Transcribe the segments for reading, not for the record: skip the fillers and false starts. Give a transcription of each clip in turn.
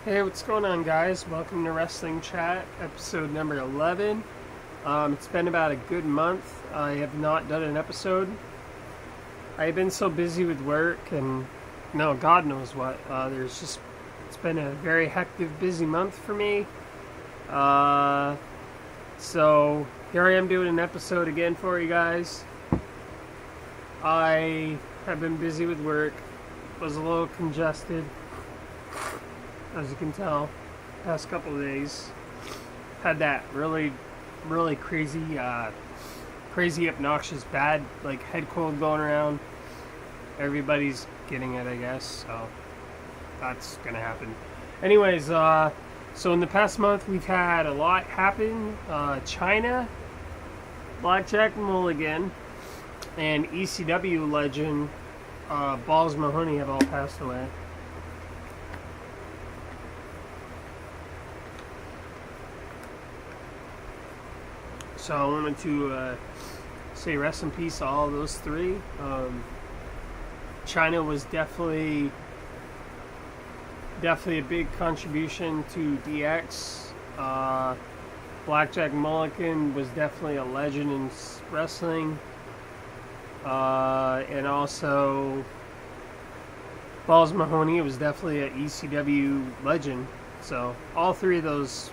Hey, what's going on, guys? Welcome to Wrestling Chat, episode number 11. It's been about a good month. I have not done an episode. I have been so busy with work and, God knows what. It's been a very hectic, busy month for me. So here I am doing an episode again for you guys. I have been busy with work, was a little congested, as you can tell, past couple of days. Had that really crazy, obnoxious, bad, head cold going around. Everybody's getting it, I guess, so that's gonna happen. Anyways, so in the past month, we've had a lot happen. China, Blackjack Mulligan, and ECW legend, Balls Mahoney have all passed away. So I wanted to say rest in peace to all those three. China was definitely a big contribution to DX. Blackjack Mulligan was definitely a legend in wrestling. And also Balls Mahoney was definitely an ECW legend. So all three of those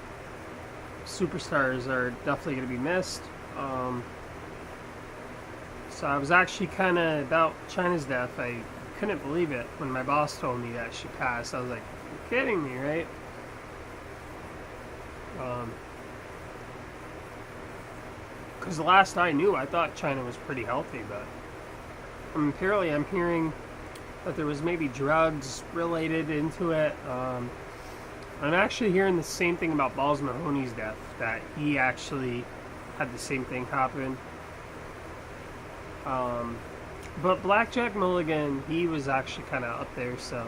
superstars are definitely going to be missed. So I was actually kind of about China's death. I couldn't believe it when my boss told me that she passed. I was like, you're kidding me, right? Because the last I knew, I thought China was pretty healthy, but apparently I'm hearing that there was maybe drugs related into it. I'm actually hearing the same thing about Balls Mahoney's death, that he actually had the same thing happen. But Blackjack Mulligan, he was actually kind of up there, so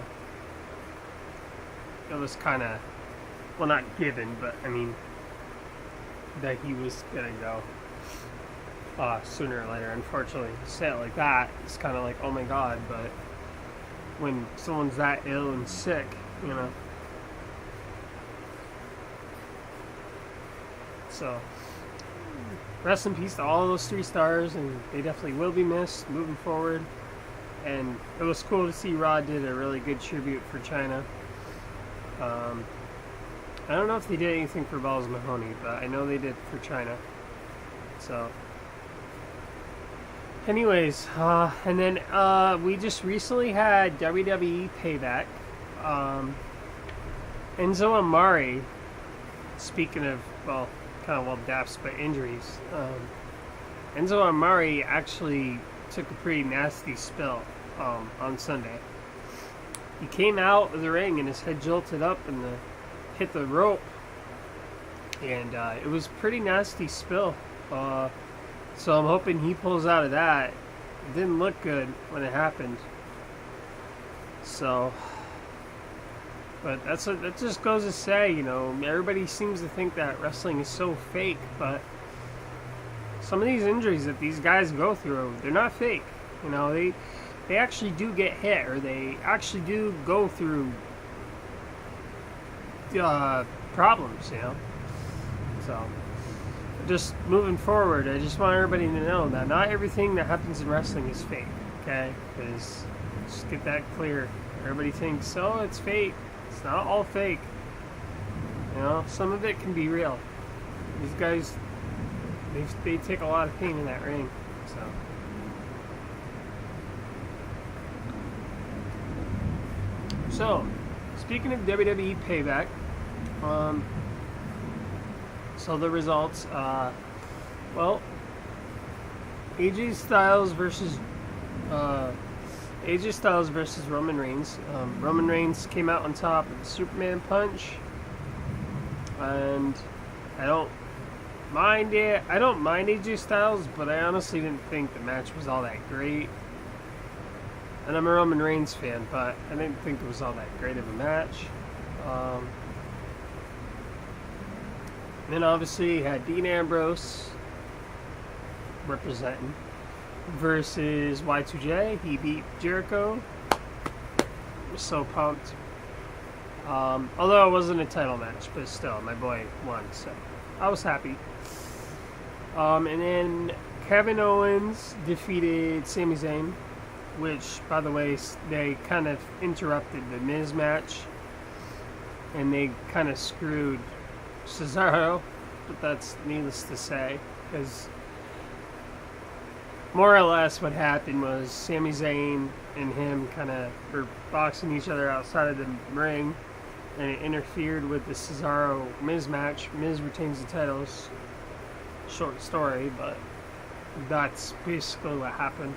it was kind of, well, not given, but I mean, that he was going to go sooner or later. Unfortunately, to say it like that, it's kind of like, oh my god, but when someone's that ill and sick, So, rest in peace to all those three stars, and they definitely will be missed moving forward. And it was cool to see Rod did a really good tribute for China. I don't know if they did anything for Balls Mahoney, but I know they did for China. So, anyways, and then we just recently had WWE Payback. Enzo Amore, speaking of, deaths, but injuries. Enzo Amore actually took a pretty nasty spill on Sunday. He came out of the ring and his head jolted up and hit the rope, and it was a pretty nasty spill. So I'm hoping he pulls out of that. It didn't look good when it happened. So. But that just goes to say, everybody seems to think that wrestling is so fake, but some of these injuries that these guys go through, they're not fake. They actually do get hit, or they actually do go through problems, So, just moving forward, I just want everybody to know that not everything that happens in wrestling is fake, okay? Because, just get that clear. Everybody thinks, oh, it's fake. It's not all fake. Some of it can be real. These guys, they take a lot of pain in that ring. So speaking of WWE Payback, so the results, AJ Styles versus Roman Reigns. Roman Reigns came out on top with the Superman punch, and I don't mind it. I don't mind AJ Styles, but I honestly didn't think the match was all that great. And I'm a Roman Reigns fan, but I didn't think it was all that great of a match. And then obviously you had Dean Ambrose representing versus Y2J. He beat Jericho. Was so pumped. Although it wasn't a title match, but still, my boy won, so I was happy. And then Kevin Owens defeated Sami Zayn, which, by the way, they kind of interrupted the Miz match, and they kind of screwed Cesaro, but that's needless to say, because more or less what happened was Sami Zayn and him kind of were boxing each other outside of the ring, and it interfered with the Cesaro-Miz match. Miz retains the titles. Short story, but that's basically what happened.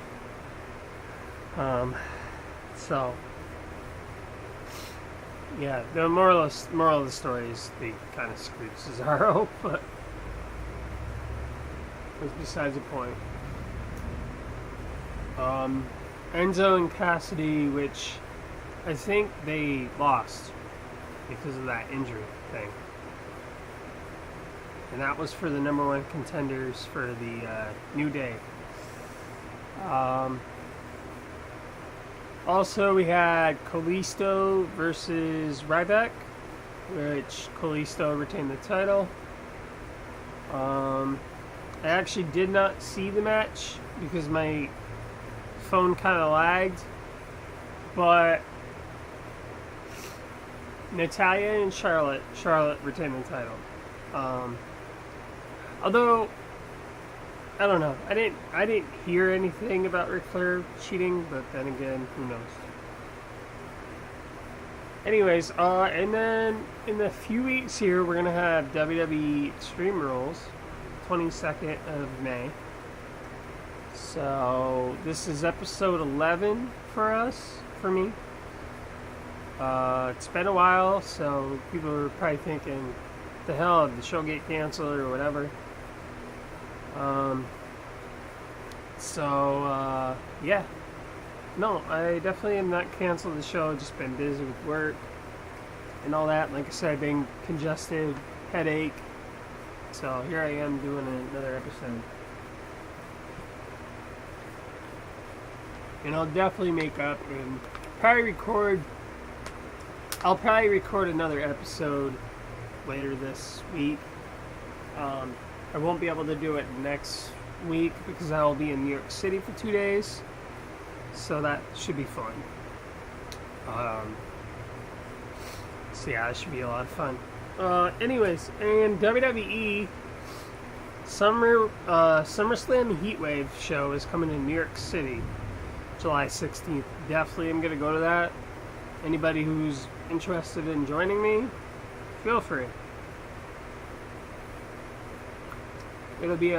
So, yeah, the moral of the story is they kind of screwed Cesaro, but it's besides the point. Enzo and Cassidy, which I think they lost because of that injury thing. And that was for the number one contenders for the New Day. Also, we had Kalisto versus Ryback, which Kalisto retained the title. I actually did not see the match because my phone kind of lagged, but Natalya and Charlotte retained the title. Although I don't know, I didn't hear anything about Ric Flair cheating, but then again, who knows? Anyways, and then in a few weeks here, we're gonna have WWE Extreme Rules, 22nd of May. So this is episode 11 for me. It's been a while, so people are probably thinking, the hell, did the show get canceled or whatever? Yeah. No, I definitely am not canceled the show, just been busy with work and all that. Like I said, I've been congested, headache. So here I am doing another episode. And I'll definitely make up and I'll probably record another episode later this week. I won't be able to do it next week because I will be in New York City for 2 days, so that should be fun. So yeah, it should be a lot of fun. Anyways, and WWE SummerSlam Heatwave show is coming in New York City, July 16th. Definitely am gonna go to that. Anybody who's interested in joining me, feel free. It'll be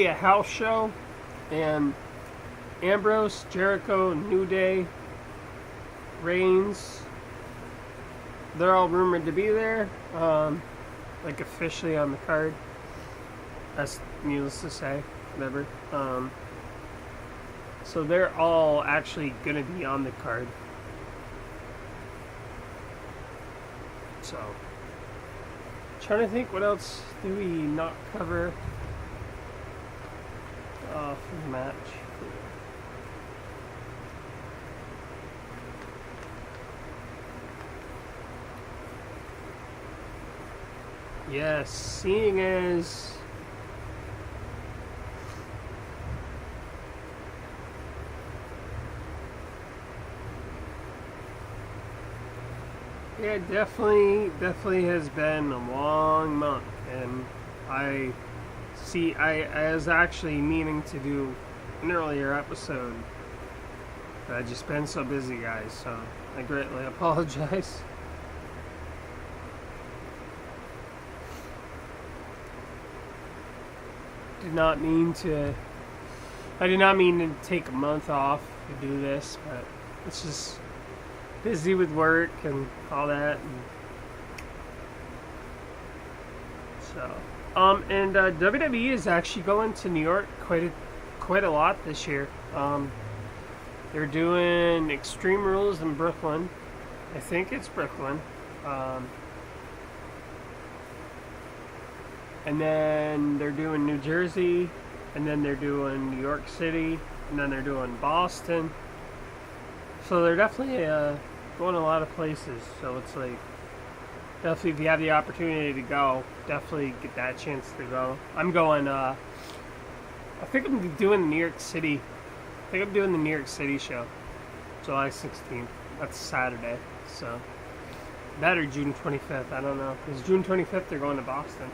a house show, and Ambrose, Jericho, New Day, Reigns, they're all rumored to be there, like officially on the card. That's needless to say, whatever. So they're all actually gonna be on the card. So, trying to think what else do we not cover for the match. Yes, seeing as yeah, definitely has been a long month, and I was actually meaning to do an earlier episode, but I've just been so busy, guys, so I greatly apologize. I did not mean to take a month off to do this, but it's just busy with work and all that. And so, and WWE is actually going to New York quite a lot this year. They're doing Extreme Rules in Brooklyn. I think it's Brooklyn. And then they're doing New Jersey, and then they're doing New York City, and then they're doing Boston. So they're definitely going a lot of places. So it's like, definitely if you have the opportunity to go, definitely get that chance to go. I'm going, I think I'm doing New York City. I think I'm doing the New York City show. July 16th. That's Saturday. So, that or June 25th. I don't know. Because June 25th they're going to Boston.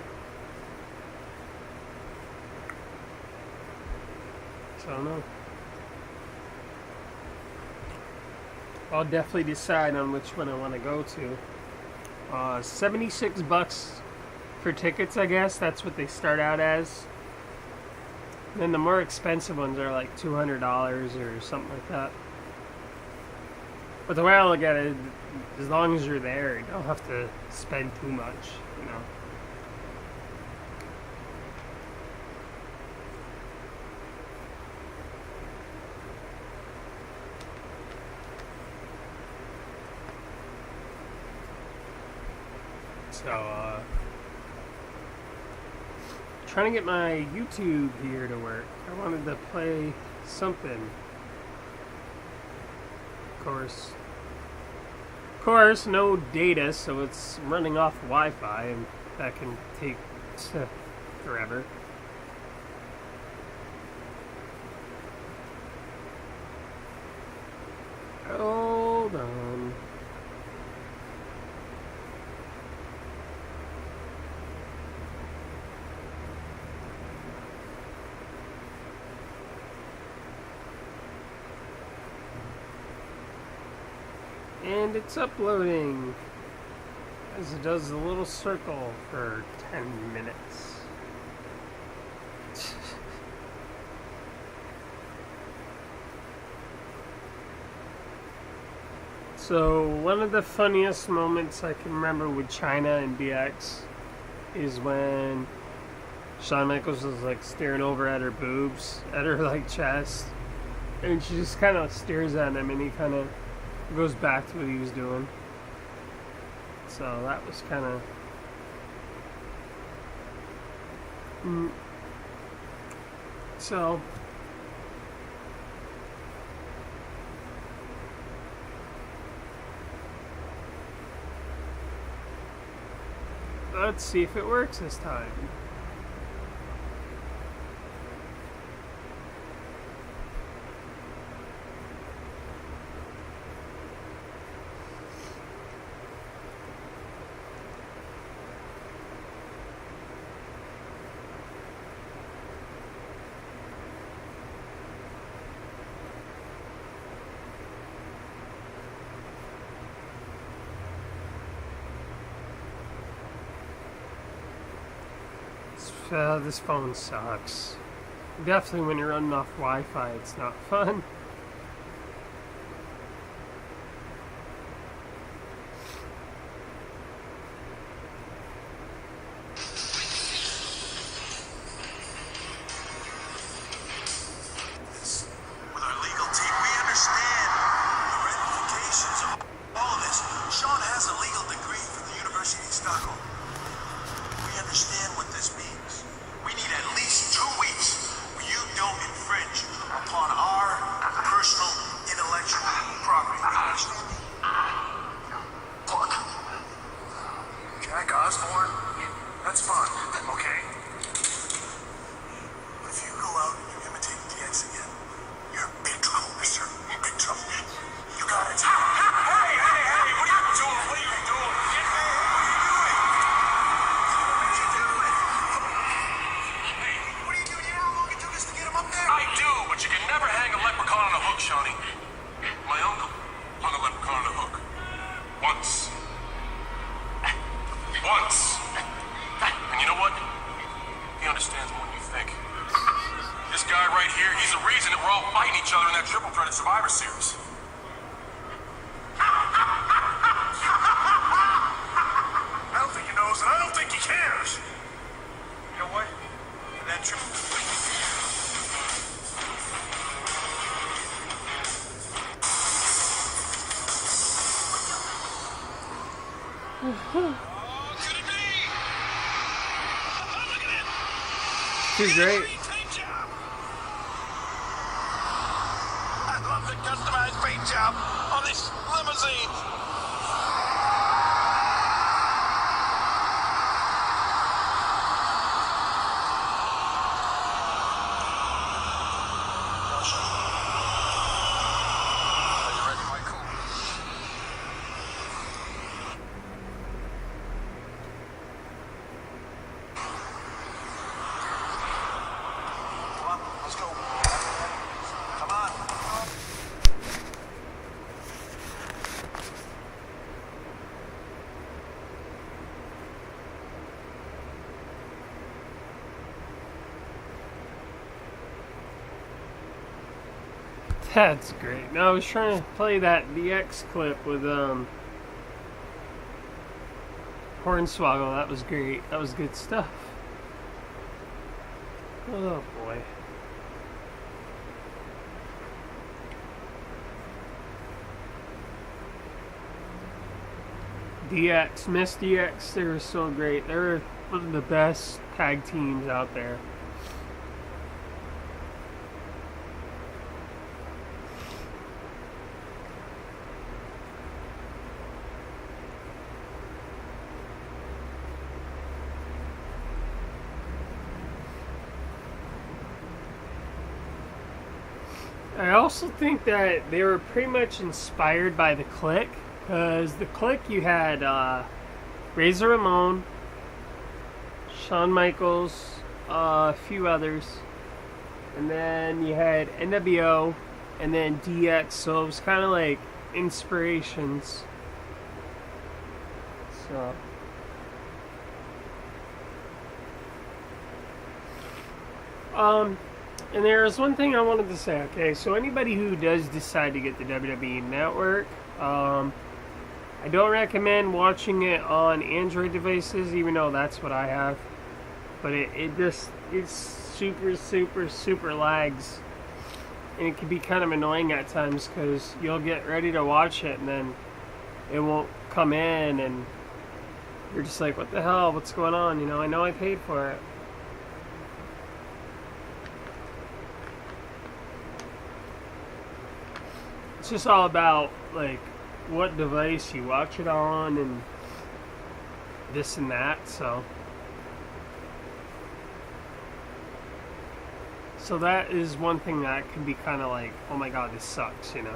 So I don't know. I'll definitely decide on which one I want to go to. $76 for tickets, I guess. That's what they start out as. Then the more expensive ones are like $200 or something like that. But the way I look at it, as long as you're there, you don't have to spend too much, you know. So, trying to get my YouTube here to work. I wanted to play something. Of course, no data, so it's running off Wi-Fi, and that can take forever. Hold on. And it's uploading as it does a little circle for 10 minutes. So one of the funniest moments I can remember with China and DX is when Shawn Michaels was like staring over at her boobs, at her like chest, and she just kind of stares at him, and he kind of goes back to what he was doing. So that was kind of so let's see if it works this time. This phone sucks. Definitely when you're running off Wi-Fi, it's not fun. With our legal team, we understand the ramifications of all of this. Sean has a legal degree from the University of Stockholm. We understand what this means. We need at least 2 weeks where you don't infringe upon our personal intellectual property. You understand me? Look, Jack Osborne, that's fun, okay? But if you go out and you imitate DX again, you're in big trouble, mister. Big trouble. You got it. Hey, what are you doing? What are you doing? Get me. But you can never hang a leprechaun on a hook, Shawnee. My uncle hung a leprechaun on a hook. Once. And you know what? He understands more than you think. This guy right here, he's the reason that we're all fighting each other in that Triple Threat Survivor Series. I don't think he knows, and I don't think he cares. You know what? That Triple She's great. I love the customized paint job on this limousine. scene. Are you ready, Michael? Come on, let's go. Come on. That's great. No, I was trying to play that DX clip with Hornswoggle. That was great. That was good stuff. Oh boy. DX, Miss DX, they were so great. They were one of the best tag teams out there. I also think that they were pretty much inspired by the Click, because the Click you had Razor Ramon, Shawn Michaels, a few others, and then you had NWO, and then DX, so it was kind of like inspirations. So. And there's one thing I wanted to say, okay? So anybody who does decide to get the WWE Network, I don't recommend watching it on Android devices, even though that's what I have. But it's super lags. And it can be kind of annoying at times, because you'll get ready to watch it and then it won't come in and you're just like, what the hell, what's going on? You know, I know I paid for it. It's just all about, like, what device you watch it on and this and that, so that is one thing that can be kind of like, oh my god, this sucks, you know.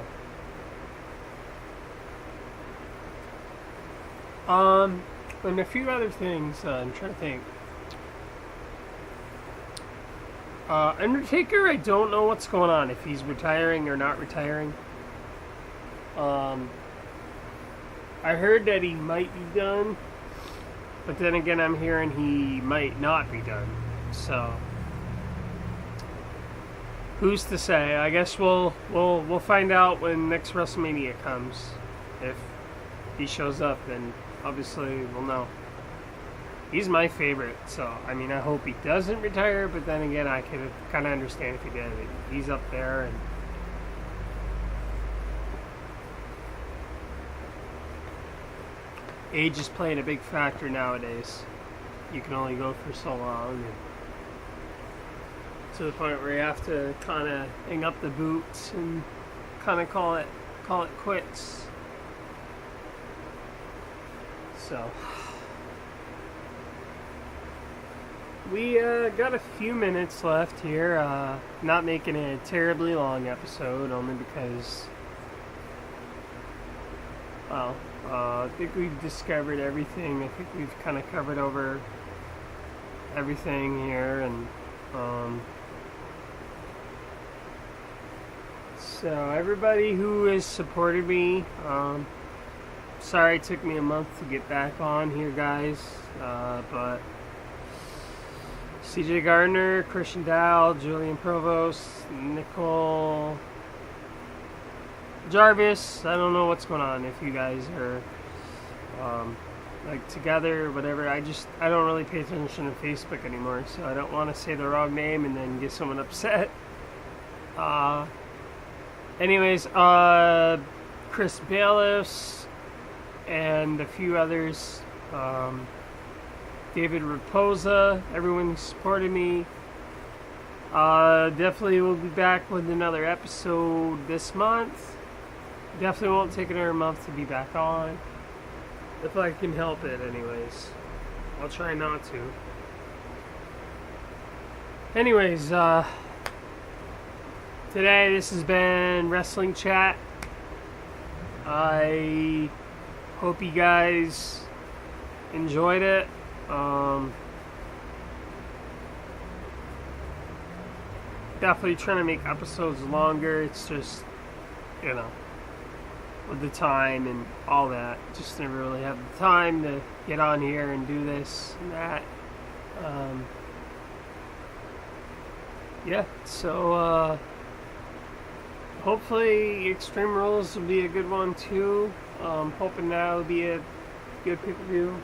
And a few other things, I'm trying to think. Undertaker, I don't know what's going on, if he's retiring or not retiring. I heard that he might be done, but then again, I'm hearing he might not be done. So, who's to say? I guess we'll find out when next WrestleMania comes. If he shows up, then obviously we'll know. He's my favorite, so I mean, I hope he doesn't retire. But then again, I could kind of understand if he did. He's up there and. Age is playing a big factor nowadays. You can only go for so long, and to the point where you have to kind of hang up the boots and kind of call it quits. So we got a few minutes left here. Not making it a terribly long episode, only because, well, I think we've discovered everything. I think we've kind of covered over everything here, and so everybody who has supported me, sorry it took me a month to get back on here, guys, but CJ Gardner, Christian Dow, Julian Provost, Nicole Jarvis, I don't know what's going on, if you guys are like together or whatever. I don't really pay attention to Facebook anymore, so I don't want to say the wrong name and then get someone upset. Anyways, Chris Bailiffs and a few others, David Raposa, everyone who supported me. Definitely will be back with another episode this month. Definitely won't take another month to be back on. If I can help it, anyways. I'll try not to. Anyways, today this has been Wrestling Chat. I hope you guys enjoyed it. Definitely trying to make episodes longer. It's just, you know, with the time and all that, just never really have the time to get on here and do this and that. Yeah, so hopefully Extreme Rules will be a good one too. Hoping that will be a good pay-per-view.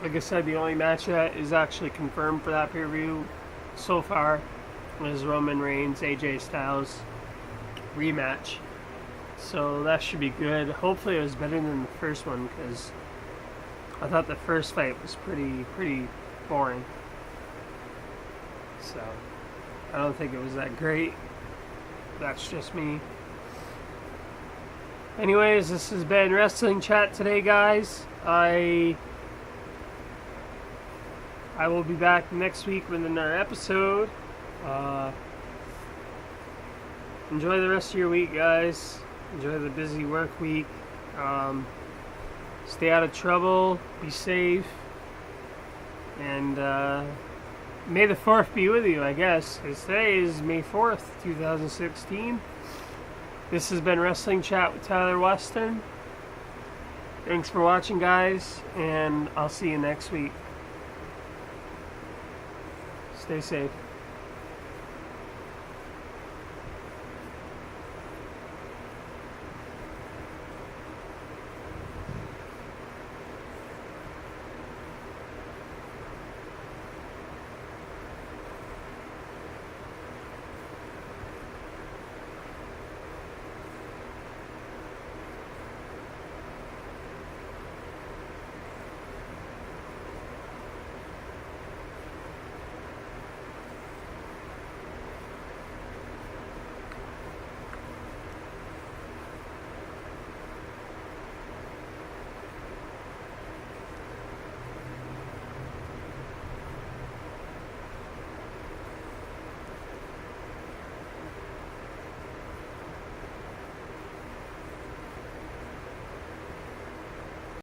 Like I said, the only match that is actually confirmed for that pay-per-view so far is Roman Reigns, AJ Styles rematch. So that should be good. Hopefully it was better than the first one, because I thought the first fight was pretty boring. So I don't think it was that great. That's just me. Anyways, this has been Wrestling Chat today, guys. I will be back next week with another episode. Enjoy the rest of your week, guys. Enjoy the busy work week. Stay out of trouble. Be safe. And May the 4th be with you, I guess. Because today is May 4th, 2016. This has been Wrestling Chat with Tyler Weston. Thanks for watching, guys. And I'll see you next week. Stay safe.